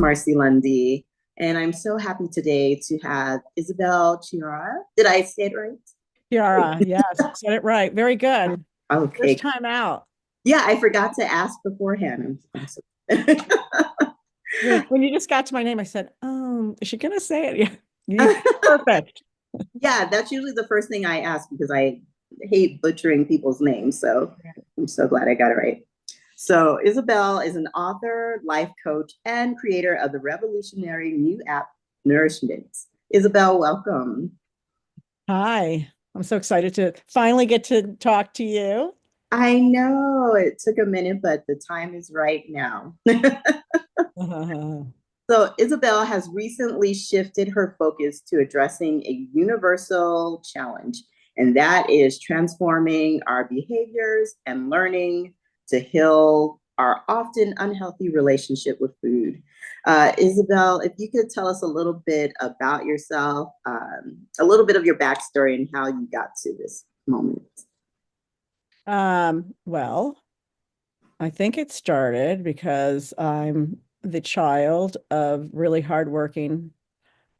Marcy Lundy, and I'm so happy today to have Isabel Chiara. Did I say it right? Chiara, yes, said it right. Very good. First Okay. time out. Yeah, I forgot to ask beforehand. I'm so When you just got to my name, I said, is she gonna say it? Yeah. Perfect. yeah, that's usually the first thing I ask because I hate butchering people's names. So I'm so glad I got it right. So, Isabel is an author, life coach, and creator of the revolutionary new app, Nourishment. Isabel, welcome. Hi. I'm so excited to finally get to talk to you. I know it took a minute, but the time is right now. So, Isabel has recently shifted her focus to addressing a universal challenge, and that is transforming our behaviors and learning to heal our often unhealthy relationship with food. Isabel, if you could tell us a little bit about yourself, a little bit of your backstory and how you got to this moment. Well, I think it started because I'm the child of really hardworking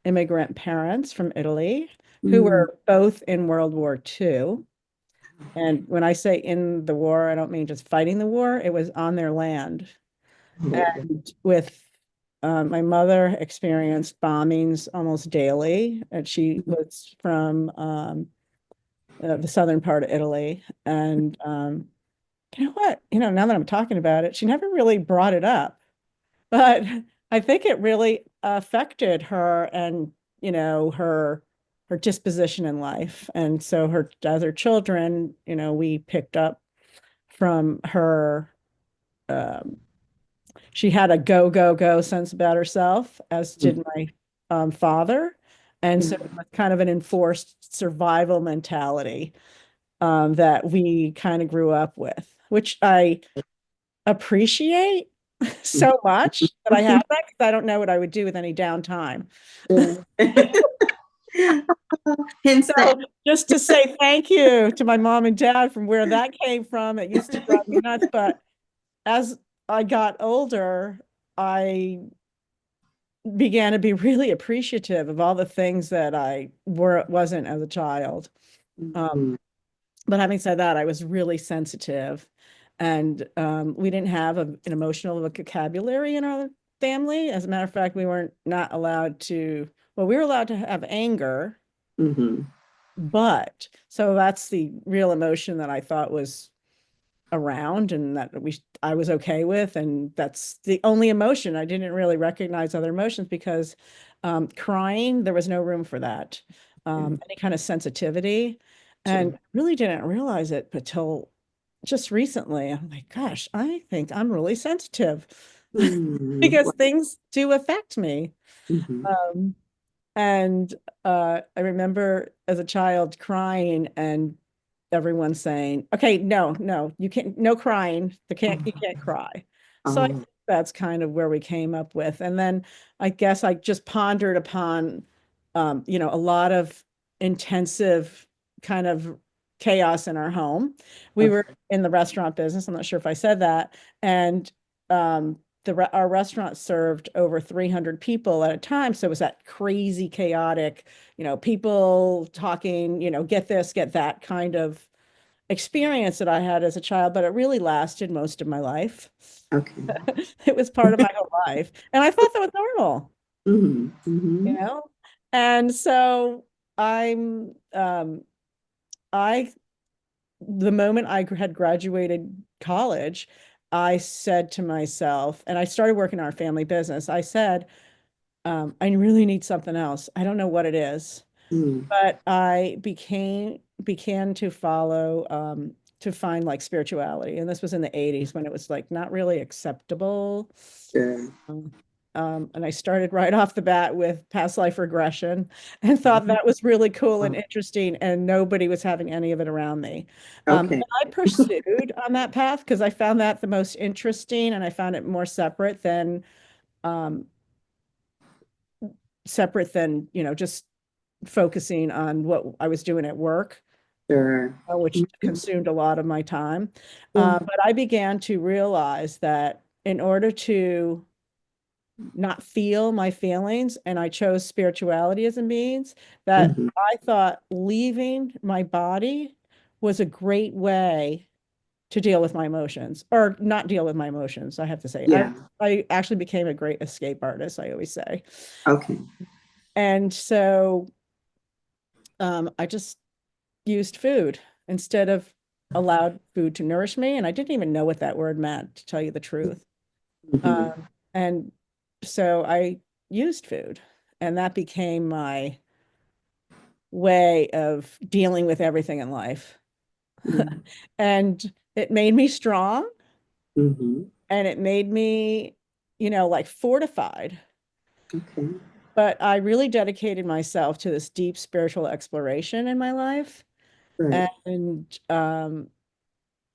immigrant parents from Italy who Mm. were both in World War II. And when I say in the war, I don't mean just fighting the war, it was on their land. And with my mother experienced bombings almost daily, and she was from the southern part of Italy. And you know what? Now that I'm talking about it, she never really brought it up, but I think it really affected her and her disposition in life. And so her other children, we picked up from her. Um, she had a go, go, go sense about herself, as did my father. And so it was kind of an enforced survival mentality that we kind of grew up with, which I appreciate so much that I have that because I don't know what I would do with any downtime. Hence that. So just to say thank you to my mom and dad from where that came from, it used to drive me nuts. But as I got older, I began to be really appreciative of all the things that I wasn't as a child. Um, but having said that, I was really sensitive, and we didn't have an emotional vocabulary in our family. As a matter of fact, we weren't not allowed to. Well, we were allowed to have anger, Mm-hmm. but so that's the real emotion that I thought was around and that I was okay with, and that's the only emotion. I didn't really recognize other emotions because crying, there was no room for that. Any kind of sensitivity, and really didn't realize it until just recently. I'm like, gosh, I think I'm really sensitive because things do affect me. Mm-hmm. Um, and I remember as a child crying and everyone saying, okay, no, no, you can't, no crying. You can't cry. So I think that's kind of where we came up with. And then I guess I just pondered upon, a lot of intensive kind of chaos in our home. We were in the restaurant business. I'm not sure if I said that. And our restaurant served over 300 people at a time. So it was that crazy, chaotic, people talking, get this, get that kind of experience that I had as a child, but it really lasted most of my life. Okay. It was part of my whole life. And I thought that was normal, Mm-hmm. you Mm-hmm. know? And so I'm, I, the moment I had graduated college, I said to myself, and I started working in our family business, I said, I really need something else. I don't know what it is. Mm-hmm. But I began to follow to find like spirituality, and this was in the 80s when it was like not really acceptable. Sure. Um, and I started right off the bat with past life regression and thought that was really cool and interesting, and nobody was having any of it around me. Okay. And I pursued on that path because I found that the most interesting, and I found it more um, separate than just focusing on what I was doing at work, Sure. which consumed a lot of my time. Yeah. But I began to realize that in order to not feel my feelings, and I chose spirituality as a means, that Mhm. I thought leaving my body was a great way to deal with my emotions, or not deal with my emotions, I have to say. Yeah. I actually became a great escape artist, I always say. Okay. And so I just used food instead of allowed food to nourish me. And I didn't even know what that word meant, to tell you the truth. Mhm. And so I used food, and that became my way of dealing with everything in life. Yeah. And it made me strong, Mhm. and it made me, like fortified. Okay. But I really dedicated myself to this deep spiritual exploration in my life, Right. and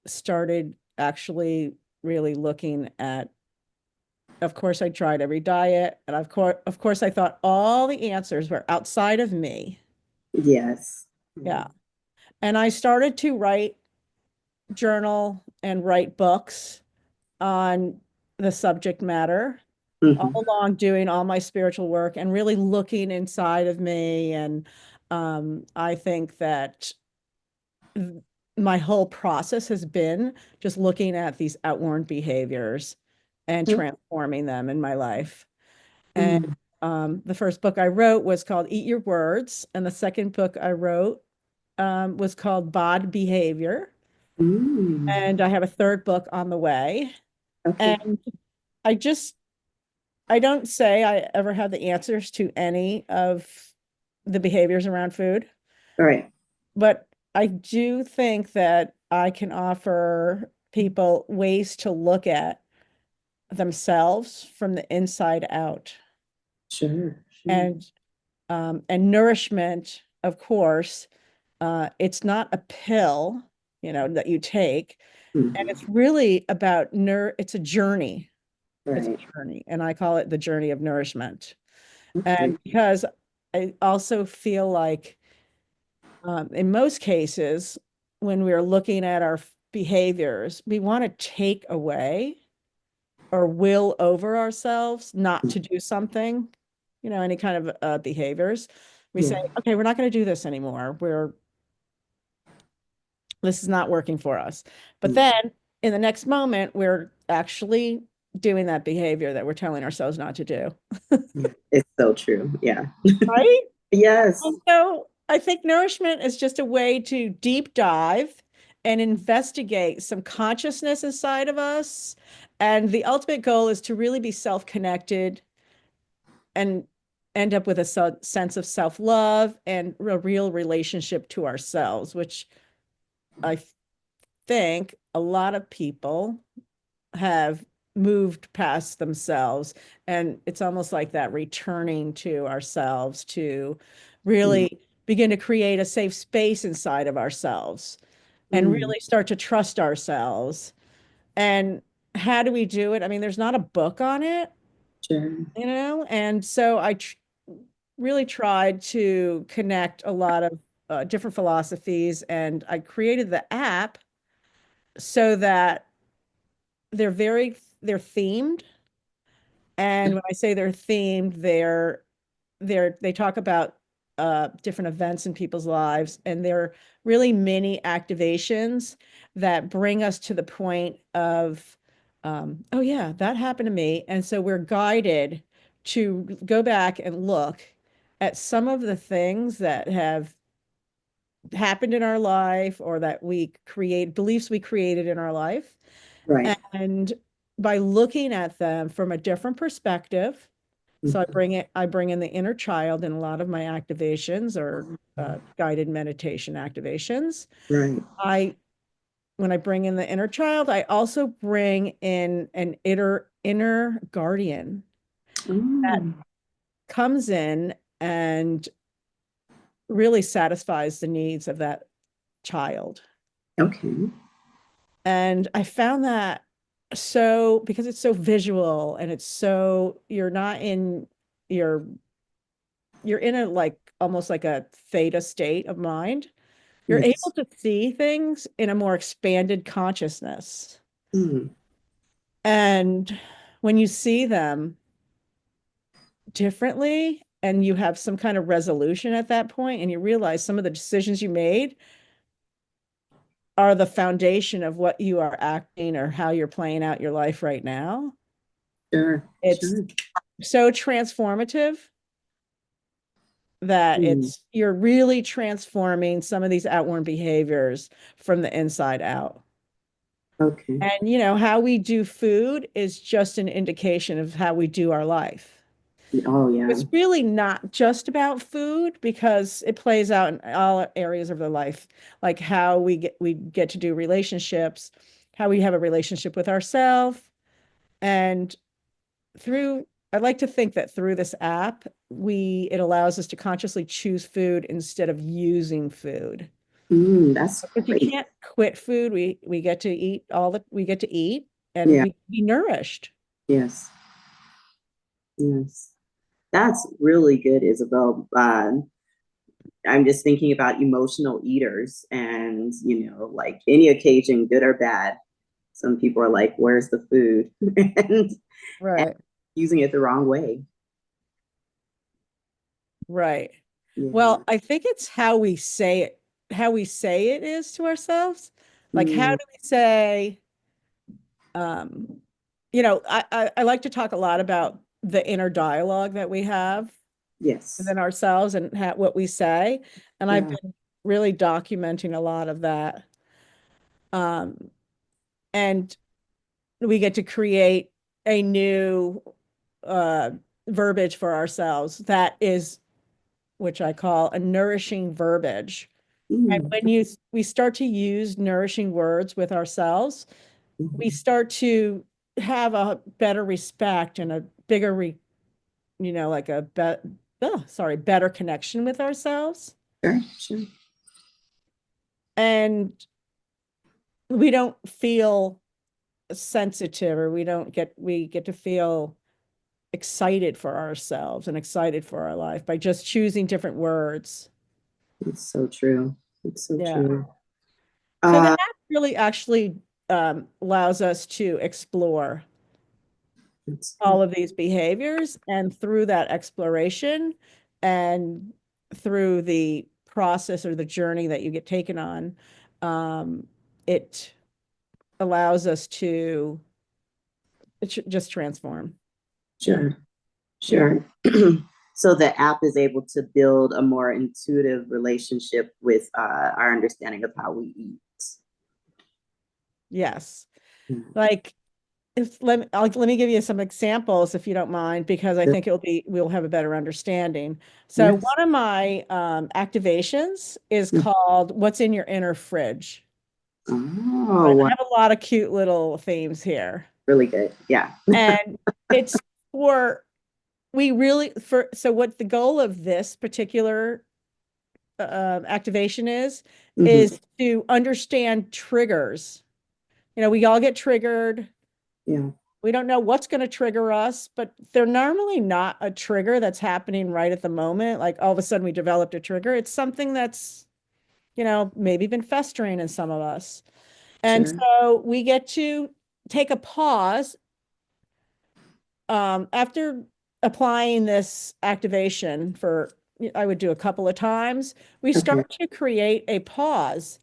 started actually really looking at, of course, I tried every diet, and of course, I thought all the answers were outside of me. Yes. Yeah. And I started to write, journal, and write books on the subject matter, all Mhm. along doing all my spiritual work and really looking inside of me. And I think that my whole process has been just looking at these outworn behaviors and Okay. transforming them in my life. And Mm. the first book I wrote was called Eat Your Words, and the second book I wrote was called Bod Behavior. Mm. And I have a third book on the way. Okay. And I just, I don't say I ever have the answers to any of the behaviors around food, All right. but I do think that I can offer people ways to look at themselves from the inside out. Sure. Sure. And nourishment, of course, it's not a pill, that you take. And it's Mhm. really about it's a journey. It's Right. a journey. And I call it the journey of nourishment. Okay. And because I also feel like, in most cases, when we're looking at our behaviors, we want to take away or will over ourselves not to do something, any kind of behaviors. We say, Yeah. okay, we're not going to do this anymore. This is not working for us. But Mm. then in the next moment, we're actually doing that behavior that we're telling ourselves not to do. Yeah. It's so true. Yeah. Right? Yes. And so I think nourishment is just a way to deep dive and investigate some consciousness inside of us. And the ultimate goal is to really be self-connected and end up with a sense of self-love and a real relationship to ourselves, which I think a lot of people have moved past themselves. And it's almost like that returning to ourselves to Mm. really begin to create a safe space inside of ourselves and Mm. really start to trust ourselves. And how do we do it? I mean, there's not a book on it, Sure. and so I really tried to connect a lot of different philosophies, and I created the app so that they're themed. And when I say they're themed, they talk about different events in people's lives, and they're really mini activations that bring us to the point of, oh yeah, that happened to me. And so we're guided to go back and look at some of the things that have happened in our life, or that we create beliefs we created in our life. Right. And by looking at them from a different perspective, so Mhm. I bring in the inner child in a lot of my activations, or guided meditation activations. Right. I When I bring in the inner child, I also bring in an inner guardian that Mm. comes in and really satisfies the needs of that child. Okay. And I found that, so because it's so visual, and it's so, you're not in your you're in a, like, almost like a theta state of mind. You're able Yes. to see things in a more expanded consciousness. Mm. And when you see them, differently and you have some kind of resolution at that point, and you realize some of the decisions you made are the foundation of what you are acting or how you're playing out your life right now. Sure. It's Sure. so transformative that Mm, you're really transforming some of these outward behaviors from the inside out. okay. And how we do food is just an indication of how we do our life. Oh, yeah. It's really not just about food because it plays out in all areas of their life, like how we get to do relationships, how we have a relationship with ourselves, and through I'd like to think that through this app, it allows us to consciously choose food instead of using food. That's If you great. can't quit food, we get to eat all that we get to eat and Yeah. we be nourished. Yes. Yes. That's really good, Isabel. I'm just thinking about emotional eaters and, like any occasion, good or bad. Some people are like, where's the food? and Right. using it the wrong way. Right. Yeah. Well, I think it's how we say it is to ourselves. Like, how Mm, do we say, um, I like to talk a lot about the inner dialogue that we have yes. within ourselves and what we say. And I've Yeah. been really documenting a lot of that. Um, and we get to create a new uh, verbiage for ourselves that is, which I call a nourishing verbiage. And Mm, when we start to use nourishing words with ourselves, we mhm. start to have a better respect and a bigger, like better connection with ourselves. Sure. Sure. And we don't feel sensitive, or we get to feel excited for ourselves and excited for our life by just choosing different words. It's so true. It's so Yeah. true. So the Uh, app really actually allows us to explore it's, all of these behaviors. And through that exploration and through the process or the journey that you get taken on, it allows us to just transform. Yeah. sure. Sure. So the app is able to build a more intuitive relationship with our understanding of how we eat. Yes. Mm. Like, let me give you some examples if you don't mind, because I think we'll have a better understanding. So Yes. one of my activations is Mm. called "What's in Your Inner Fridge?" Oh, I wow. have a lot of cute little themes here. Really good. Yeah. And it's for we really for so what the goal of this particular activation Hmm. is to understand triggers. We all get triggered. Yeah. We don't know what's going to trigger us, but they're normally not a trigger that's happening right at the moment. Like all of a sudden we developed a trigger. It's something that's, maybe been festering in some of us. And Sure. so we get to take a pause after applying this activation I would do a couple of times. We Okay. start to create a pause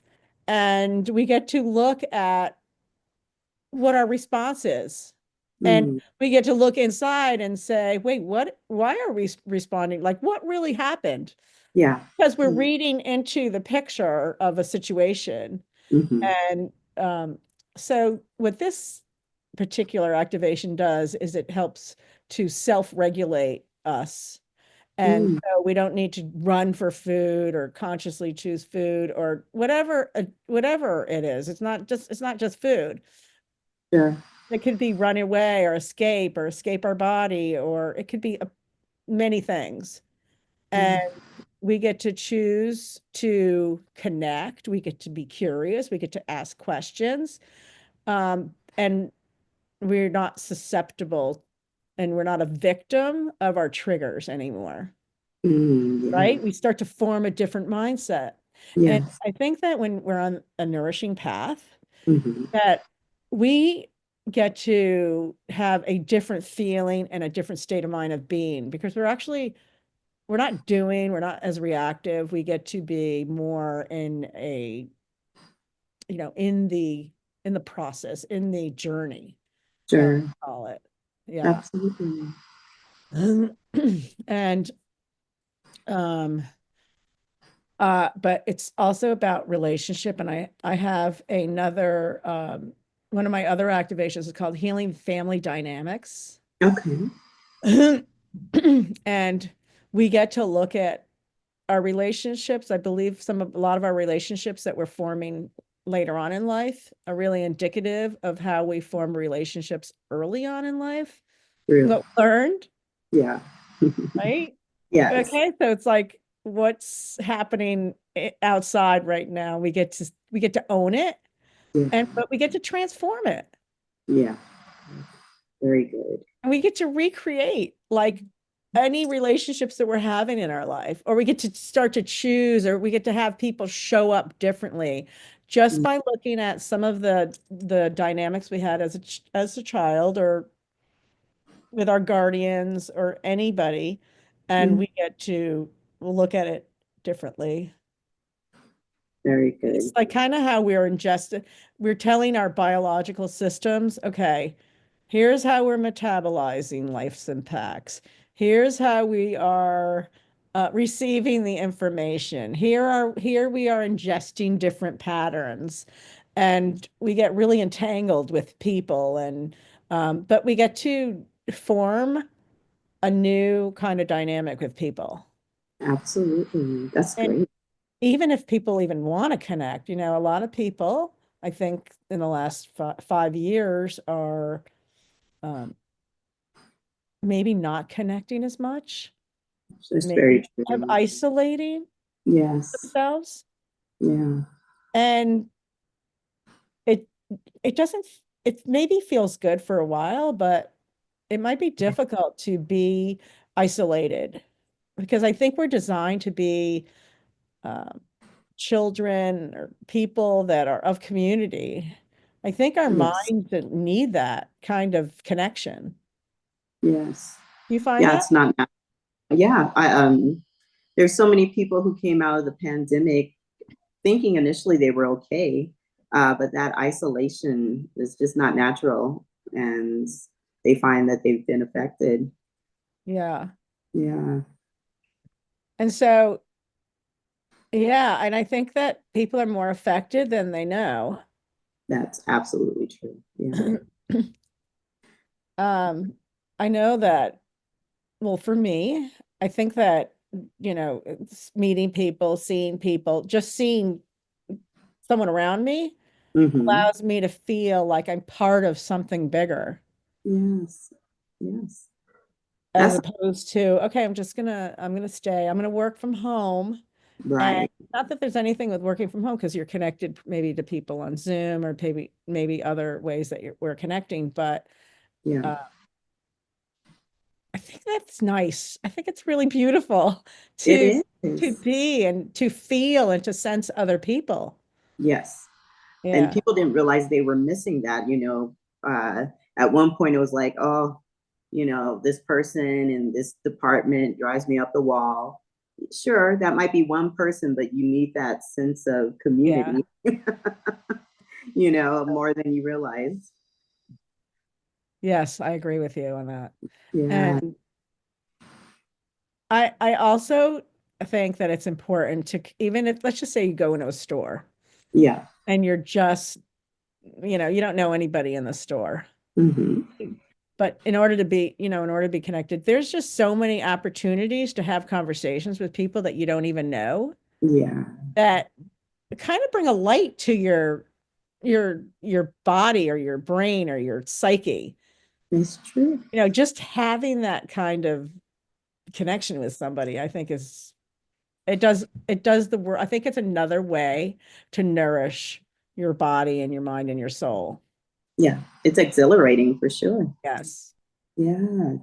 and we get to look at what our response is. And Mm. we get to look inside and say, wait, why are we responding? Like, what really happened? Yeah. Because we're reading into the picture of a situation. Mm-hmm. And so, what this particular activation does is it helps to self-regulate us. And Mm. so we don't need to run for food or consciously choose food or whatever it is. It's not just food. Sure. It could be run away or escape our body, or it could be many things. And Yeah. we get to choose to connect. We get to be curious. We get to ask questions. And we're not susceptible and we're not a victim of our triggers anymore, Yeah. right? We start to form a different mindset. And Yes. I think that when we're on a nourishing path, Mm-hmm. that we get to have a different feeling and a different state of mind of being, because we're not as reactive. We get to be more in a, in the process, in the journey, Sure. call it. Yeah. Absolutely. And um but it's also about relationship. And I have another one of my other activations is called Healing Family Dynamics. Okay. And we get to look at our relationships. I believe a lot of our relationships that we're forming later on in life are really indicative of how we form relationships early on in life. True. What we learned, Yeah. right? Yes. Okay, so it's like what's happening outside right now. We get to own it, Yeah. but we get to transform it. Yeah. Very good. And we get to recreate like any relationships that we're having in our life, or we get to start to choose, or we get to have people show up differently just Mm, by looking at some of the dynamics we had as a child, or with our guardians or anybody, and mm, we get to look at it differently. very It's good. like kind of how we're telling our biological systems, okay, here's how we're metabolizing life's impacts. Here's how we are receiving the information. Here we are ingesting different patterns, and we get really entangled with people, and but we get to form a new kind of dynamic with people. Absolutely. That's And great. even if people even want to connect, a lot of people, I think in the last 5 years are um, maybe not connecting as much, That's very maybe have true. isolating Yes. themselves. Yeah. And it it doesn't it maybe feels good for a while, but it might be difficult to be isolated, because I think we're designed to be um, children or people that are of community. I think our Yes. minds need that kind of connection. Yes. You find Yeah. that? It's not. Yeah. There's so many people who came out of the pandemic thinking initially they were okay, but that isolation is just not natural, and they find that they've been affected. Yeah. Yeah, And so, yeah, and I think that people are more affected than they know. that's absolutely true. Yeah, Um, I know that, well, for me, I think that, it's meeting people, seeing people, just seeing someone around me hmm, allows me to feel like I'm part of something bigger, yes, yes. as That's opposed to, okay, I'm gonna work from home. And right. not that there's anything with working from home, because you're connected maybe to people on Zoom, or maybe other ways that we're connecting, but Yeah, uh, I think that's nice. I think it's really beautiful to it to is. be and to feel and to sense other people. Yes, and Yeah. people didn't realize they were missing that. At one point it was like, oh, this person in this department drives me up the wall. Sure, that might be one person, but you need that sense of Yeah. community, more than you realize. Yes, I agree with you on that. Yeah, And I also think that it's important to, even if, let's just say you go into a store yeah. and you're just, you don't know anybody in the store. Hmm. But in order to be connected, there's just so many opportunities to have conversations with people that you don't even know, Yeah, that kind of bring a light to your body or your brain or your psyche. it's true. Just having that kind of connection with somebody, I think it does the work. I think it's another way to nourish your body and your mind and your soul. Yeah, it's exhilarating for sure. Yes. Yeah.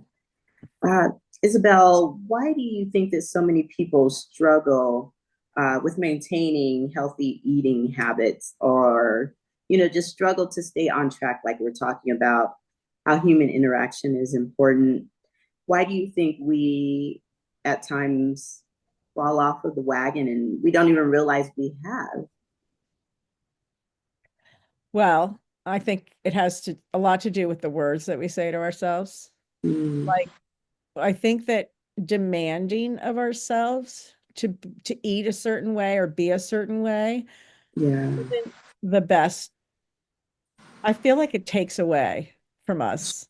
Uh, Isabel, why do you think that so many people struggle with maintaining healthy eating habits, or just struggle to stay on track, like we're talking about how human interaction is important. Why do you think we at times fall off of the wagon and we don't even realize we have? Well, I think it has a lot to do with the words that we say to ourselves. Mm, Like, I think that demanding of ourselves to eat a certain way or be a certain way yeah, isn't the best. I feel like it takes away from us.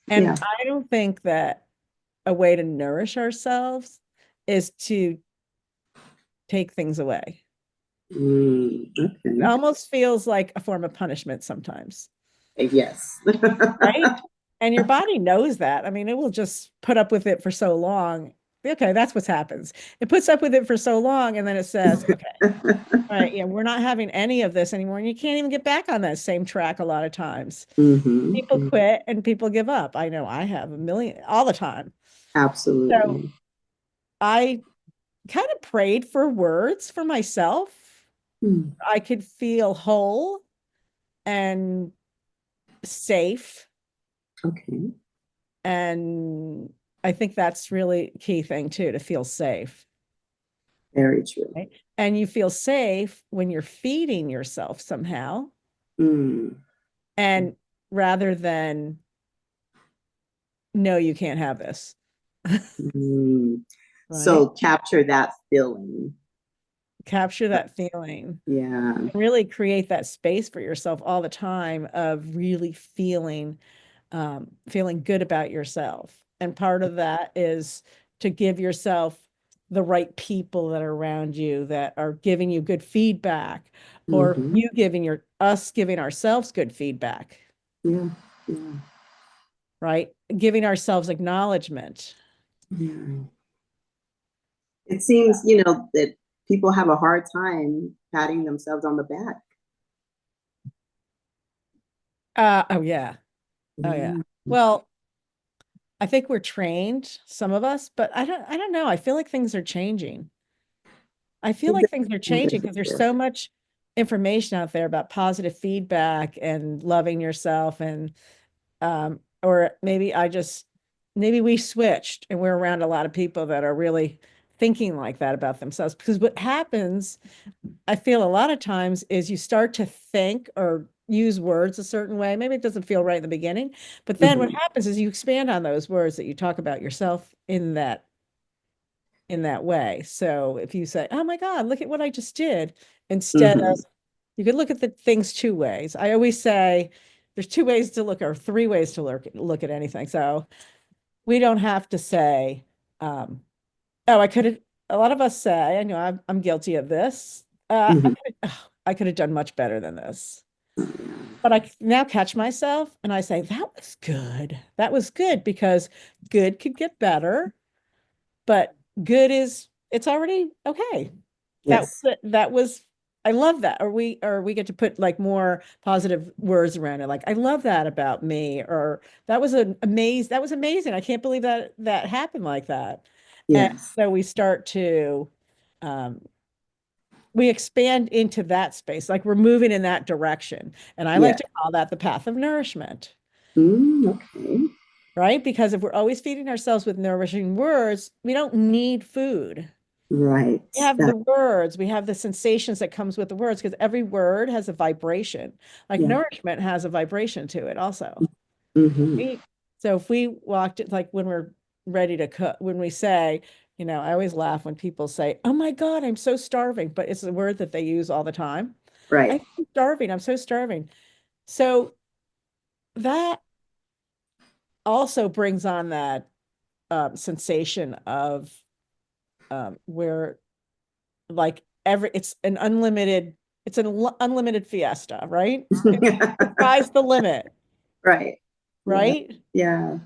And yeah. I don't think that a way to nourish ourselves is to take things away. It Okay. almost feels like a form of punishment sometimes, Yes. right? And your body knows that. I mean, it will just put up with it for so long. Okay, that's what happens. It puts up with it for so long, and then it says, okay, all right, yeah, we're not having any of this anymore. And you can't even get back on that same track a lot of times. People Mm-hmm. quit and people give up. I know I have a million all the time. So Absolutely. I kind of prayed for words for myself. Mm, I could feel whole and safe. okay. And I think that's really key thing too, to feel safe. Very true. Right? And you feel safe when you're feeding yourself somehow. Mm, And rather than, no, you can't have this. mm. Right? So capture that feeling. Capture that feeling. Yeah. Really create that space for yourself all the time of really feeling good about yourself. And part of that is to give yourself the right people that are around you that are giving you good feedback, or Mm-hmm. you giving us giving ourselves good feedback, Yeah. Yeah. right? Giving ourselves acknowledgement. Yeah. It seems, that people have a hard time patting themselves on the back. Oh yeah. Oh yeah. Yeah. Well, I think we're trained, some of us, but I don't know. I feel like things are changing. I feel It like does things are feel changing because there's difficult. so much information out there about positive feedback and loving yourself, and or maybe we switched and we're around a lot of people that are really thinking like that about themselves, because what happens, I feel a lot of times, is you start to think or use words a certain way. Maybe it doesn't feel right in the beginning, but then what Mm-hmm. happens is you expand on those words that you talk about yourself in that way. So if you say, "Oh my God, look at what I just did," instead of, Mm-hmm. you could look at the things two ways. I always say there's two ways to look, or three ways to look at anything. So we don't have to say, "Oh, I could have." A lot of us say, "I know I'm guilty of this. Mm-hmm. I could have done much better than this." But I now catch myself and I say, "That was good. That was good," because good could get better, but good is, it's already okay. Yes. That was, I love that. Or we get to put like more positive words around it. Like, I love that about me, or that was amazing. I can't believe that happened like that. And Yes. so we start to um we expand into that space, like we're moving in that direction. And I like Yeah. to call that the path of nourishment, Okay. right? Because if we're always feeding ourselves with nourishing words, we don't need food. Right. We have That, the words, we have the sensations that comes with the words, because every word has a vibration. Like yeah. nourishment has a vibration to it also. Mm-hmm. We- So if we walked it, like when we're ready to cook, when we say, I always laugh when people say, "Oh my God, I'm so starving," but it's a word that they use all the time. Right. I'm starving. I'm so starving. So that also brings on that sensation of where, like, it's an unlimited fiesta, right? The sky's the limit, Right. Yeah. right? Yeah.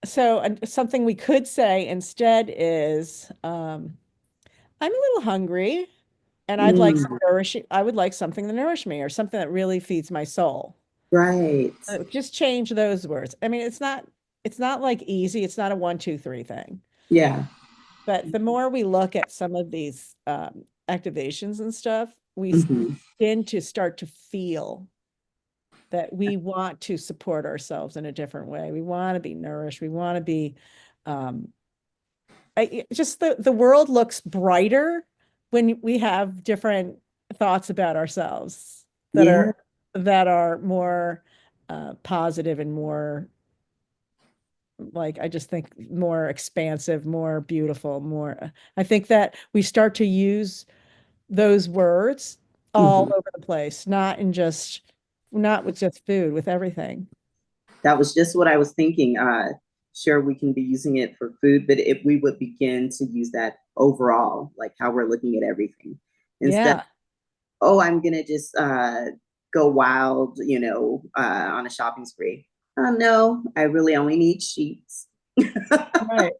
So, and something we could say instead is, I'm a little hungry and Mm, I would like something to nourish me, or something that really feeds my soul. right. Just change those words. I mean, it's not like easy. It's not a one, two, three thing. Yeah. But the more we look at some of these activations and stuff, we Mm-hmm. begin to start to feel. that we want to support ourselves in a different way. We want to be nourished. We want to be, um, just the world looks brighter when we have different thoughts about ourselves that Yeah, are more positive and more, like, I just think more expansive, more beautiful, more, I think that we start to use those words all mhm. over the place, not with just food, with everything. That was just what I was thinking. Sure, we can be using it for food, but if we would begin to use that overall, like how we're looking at everything, instead, Yeah, oh, I'm gonna just go wild, on a shopping spree. No, I really only need sheets. right.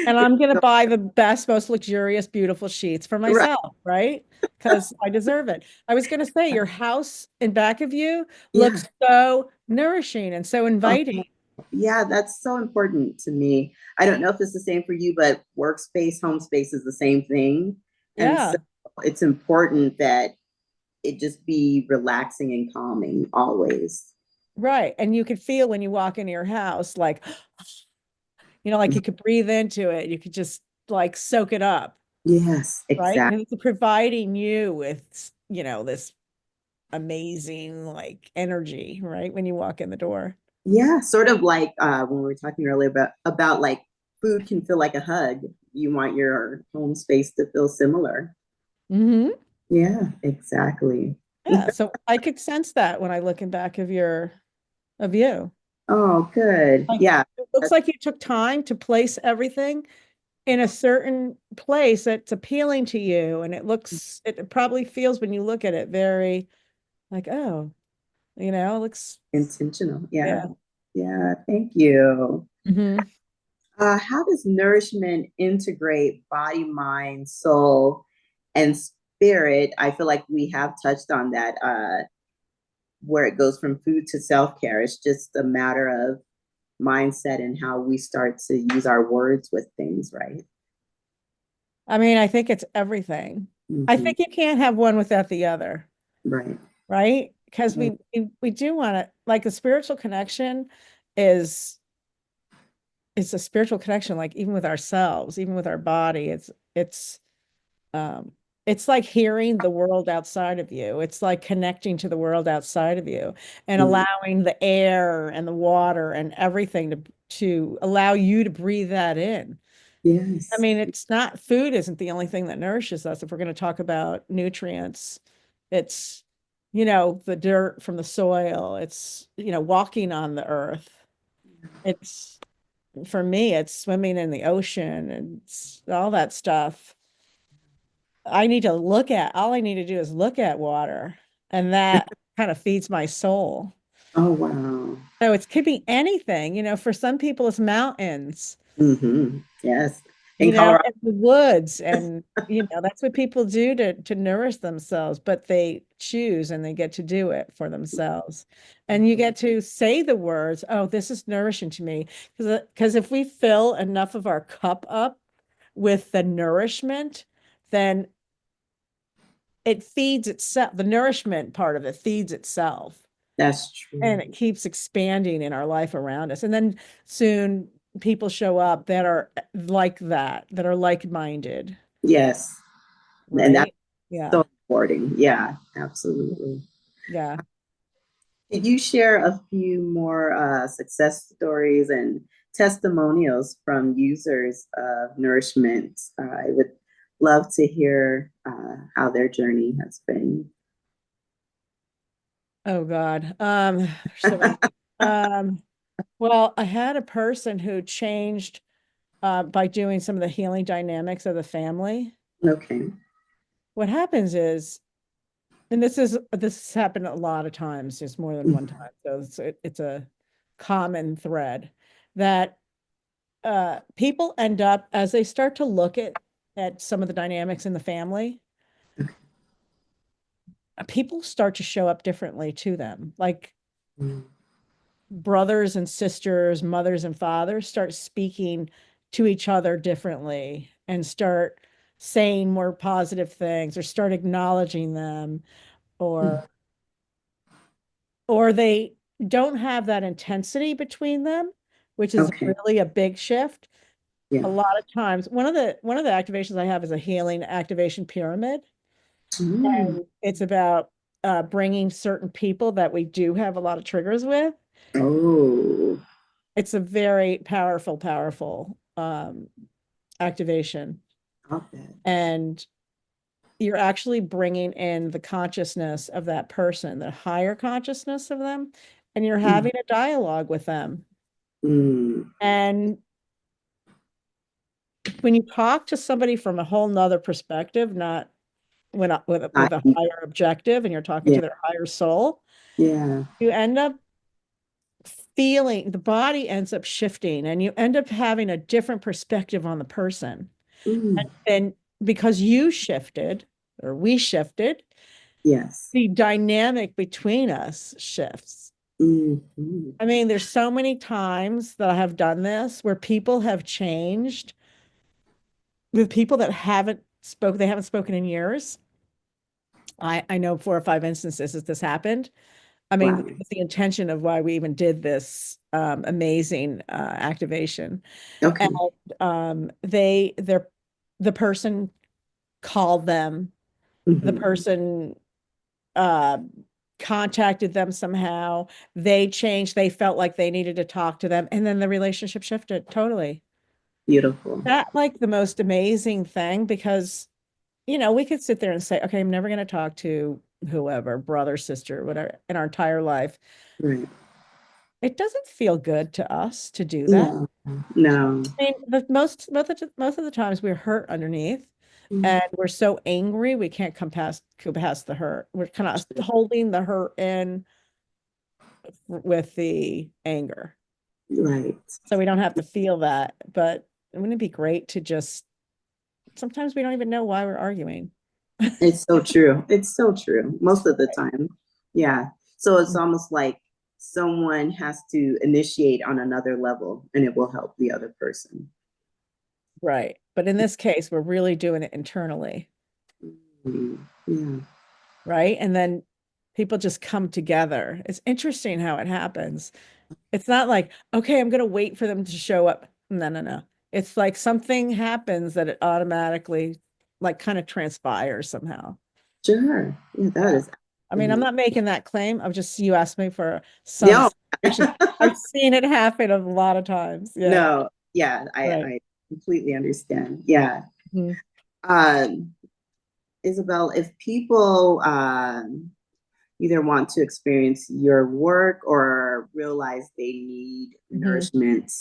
And I'm going to buy the best, most luxurious, beautiful sheets for Right. myself, right? Because I deserve it. I was going to say, your house in back of you Yeah. looks so nourishing and so Oh, inviting. yeah, that's so important to me. I don't know if it's the same for you, but workspace, home space is the same thing. And so Yeah, it's important that it just be relaxing and calming always. right. And you could feel when you walk into your house, like, like you could breathe into it. You could just like soak it up, Yes, right? exactly. And it's providing you with, this amazing like energy, right? When you walk in the door. Yeah, sort of like when we were talking earlier about like food can feel like a hug. You want your home space to feel similar. Hmm. Yeah, exactly. Yeah. So I could sense that when I look in back of you. Oh, good. Like, Yeah. it looks like you took time to place everything in a certain place that's appealing to you. And it probably feels when you look at it very like, oh, it looks, Intentional. Yeah. yeah. Yeah. Thank you. Hmm. How does nourishment integrate body, mind, soul, and spirit? I feel like we have touched on that, where it goes from food to self care. It's just a matter of mindset and how we start to use our words with things, right? I mean, I think it's everything. I Hmm. think you can't have one without the other, Right. right? Because we do want to, like, a spiritual connection is it's a spiritual connection, like even with ourselves, even with our body. Um it's like hearing the world outside of you. It's like connecting to the world outside of you and Mhm. allowing the air and the water and everything to allow you to breathe that in. I Yes. mean, it's not, food isn't the only thing that nourishes us. If we're going to talk about nutrients, it's, the dirt from the soil. It's, walking on the earth. It's, for me, it's swimming in the ocean and all that stuff. All I need to do is look at water, and that kind of feeds my soul. Oh, wow. So it could be anything, for some people it's mountains, Yes. In Colorado. and the woods, and that's what people do to nourish themselves, but they choose and they get to do it for themselves. And you get to say the words, oh, this is nourishing to me. Because if we fill enough of our cup up with the nourishment, then it feeds itself. The nourishment part of it feeds itself, That's and true. it keeps expanding in our life around us. And then soon people show up that are like that are like-minded, Yes. And that's right? Yeah. so important. Yeah, absolutely. Yeah. Could you share a few more success stories and testimonials from users of nourishment? I would love to hear how their journey has been. Oh God. There's so many. Um, well, I had a person who changed by doing some of the healing dynamics of the family. Okay. What happens is, and this has happened a lot of times, just more than one time. So it's a common thread that people end up, as they start to look at some of the dynamics in the family, people start to show up differently to them. Like, brothers and sisters, mothers and fathers start speaking to each other differently and start saying more positive things or start acknowledging them, or or they don't have that intensity between them, which is Okay. really a big shift. Yeah. A lot of times, one of the activations I have is a healing activation pyramid. Mm. And it's about bringing certain people that we do have a lot of triggers with. Oh, It's a very powerful, powerful activation. I'll bet. And you're actually bringing in the consciousness of that person, the higher consciousness of them, and you're Mm. having a dialogue with them. Mm. And when you talk to somebody from a whole nother perspective, not with a higher objective, and you're talking Yeah. to their higher soul, Yeah. you end up feeling the body ends up shifting and you end up having a different perspective on the person. Mm. And because you shifted or we shifted, Yes. the dynamic between us shifts. Mm-hmm. I mean, there's so many times that I have done this where people have changed with people that they haven't spoken in years. I know 4 or 5 instances that this happened. I mean, Wow. it's the intention of why we even did this amazing activation. And Okay. the person called them, the Mm-hmm. person uh contacted them somehow, they changed, they felt like they needed to talk to them, and then the relationship shifted totally. Beautiful. That like the most amazing thing because we could sit there and say, okay, I'm never going to talk to whoever, brother, sister, whatever, in our entire life. Right. It doesn't feel good to us to do that. No. No. I mean, the most of the times we're hurt underneath, Mm. and we're so angry we can't go past the hurt. We're kind of holding the hurt in with the anger, Right. so we don't have to feel that. But wouldn't it be great to just sometimes we don't even know why we're arguing. It's so true. It's so true. Most of the time. Yeah. So it's almost like someone has to initiate on another level and it will help the other person. Right. But in this case, we're really doing it internally, Mm. Yeah. right? And then people just come together. It's interesting how it happens. It's not like, okay, I'm going to wait for them to show up. No, no, no. It's like something happens that it automatically like kind of transpires somehow. Sure. Yeah, that Yeah. is I mean, I'm amazing. not making that claim. I'm just, you asked me for some No. situation. I've seen it happen a lot of times. Yeah. No. Yeah, Right. I completely understand. Yeah. Mhm. Um, Isabel, if people either want to experience your work or realize they need Mhm. nourishment,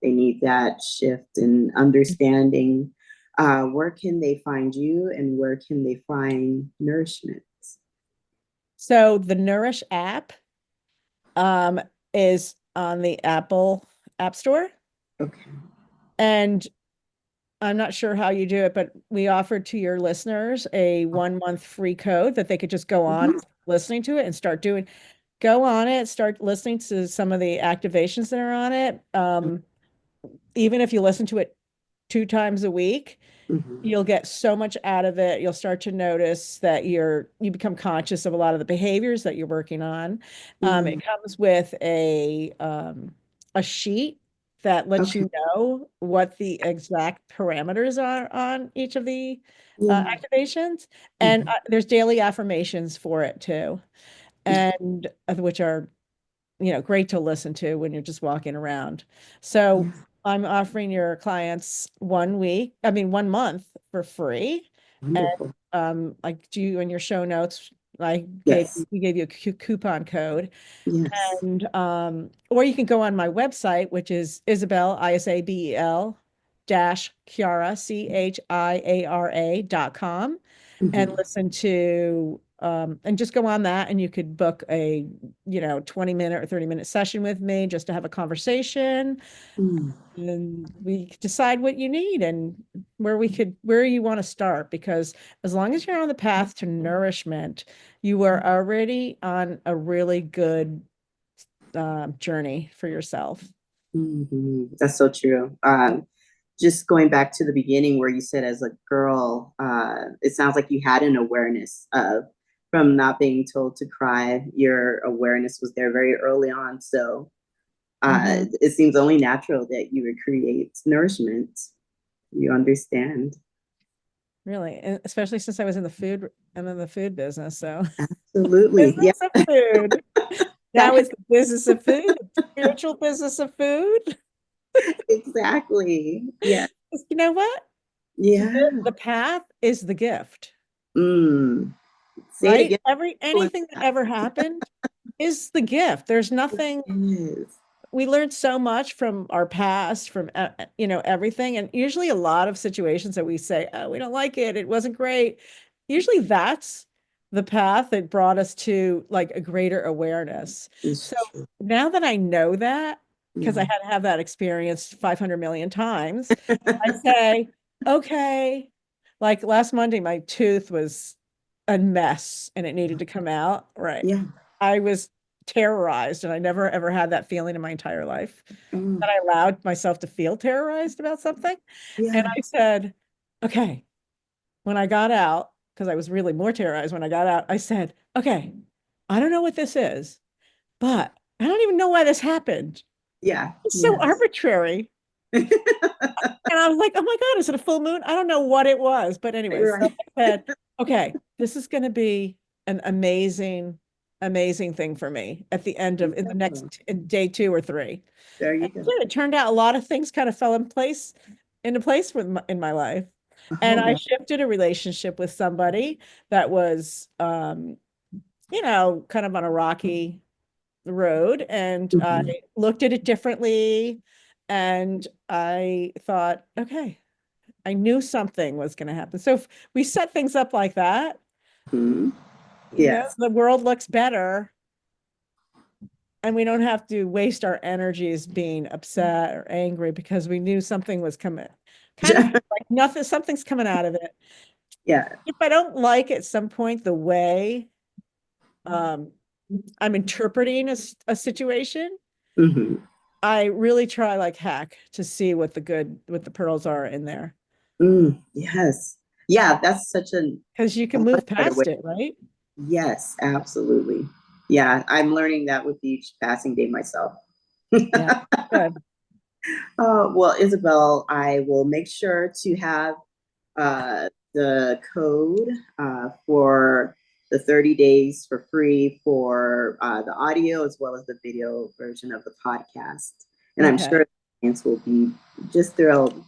they need that shift in understanding, where can they find you and where can they find nourishment? So the Nourish app um, is on the Apple App Store. Okay. And I'm not sure how you do it, but we offered to your listeners a 1 month free code that they could just go on Mhm. listening to it and go on it, start listening to some of the activations that are on it. Even if you listen to it 2 times a week, Mhm. you'll get so much out of it. You'll start to notice that you become conscious of a lot of the behaviors that you're working on. Mm. It comes with a sheet that lets Okay. you know what the exact parameters are on each of the Yeah. activations, and Mhm. there's daily affirmations for it too, and which are great to listen to when you're just walking around. So Yes. I'm offering your clients 1 month for free. And Wonderful. like do you in your show notes, Yes. we gave you a coupon code. Yes. And or you can go on my website, which is Isabel, Isabel dash Chiara, CHIARA.com, and Mhm. listen to and just go on that and you could book a 20-minute or 30-minute session with me just to have a conversation, Mm. and we decide what you need and where you want to start, because as long as you're on the path to nourishment, you are already on a really good journey for yourself. Mhm. That's so true. Just going back to the beginning where you said as a girl, it sounds like you had an awareness of from not being told to cry, your awareness was there very early on. So it seems only natural that you would create nourishment. You understand. Really, and especially since I was in the food, I'm in the food business, so Absolutely. Yeah, business of food. that Now it's the business of food, the spiritual business of food. exactly. Yeah. You know what? Yeah. The path is the gift, Mm. Say it right? again. Anything that ever happened is the gift. There's nothing. Yes. We learned so much from our past, from everything, and usually a lot of situations that we say, "Oh, we don't like it. It wasn't great." Usually, that's the path that brought us to like a greater awareness. It's So true. now that I know that, because I Yeah. had to have that experience 500 million times, I say, okay, like last Monday, my tooth was a mess and it needed to come out. Right. Yeah. I was terrorized and I never ever had that feeling in my entire life. Mm. That I allowed myself to feel terrorized about something. And Yeah. I said, okay, when I got out, because I was really more terrorized when I got out, I said, okay, I don't know what this is, but I don't even know why this happened. Yeah. It's so Yes. arbitrary. And I was like, oh my God, is it a full moon? I don't know what it was. But anyway, so Right. I said, okay, this is going to be an amazing, amazing thing for me at the end of in the next in day 2 or 3. There you And go. it turned out a lot of things kind of fell into place in my life. And Oh, I shifted a relationship with somebody that was kind of on a rocky road, and I mhm. looked at it differently, and I thought, okay, I knew something was going to happen. So if we set things up like that, Mhm. Yes. the world looks better and we don't have to waste our energies being upset or angry because we knew something was coming. Kind of like nothing, something's coming out of it. Yeah. If I don't like at some point the way um, I'm interpreting a situation, Hmm. I really try like heck to see what the pearls are in there. Yes. Yeah, that's such Because you a can much move better way. past it, right? Yes, absolutely. Yeah, I'm learning that with each passing day myself. Yeah. Good. Well, Isabel, I will make sure to have the code for the 30 days for free for the audio as well as the video version of the podcast. And I'm Okay. sure the audience will be just thrilled.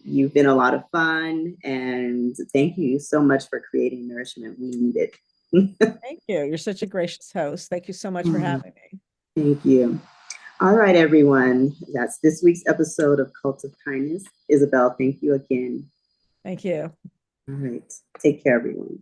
You've been a lot of fun, and thank you so much for creating nourishment we needed. Thank you. You're such a gracious host. Thank you so much for having me. Thank you. All right, everyone. That's this week's episode of Cult of Kindness. Isabel, thank you again. Thank you. All right. Take care, everyone.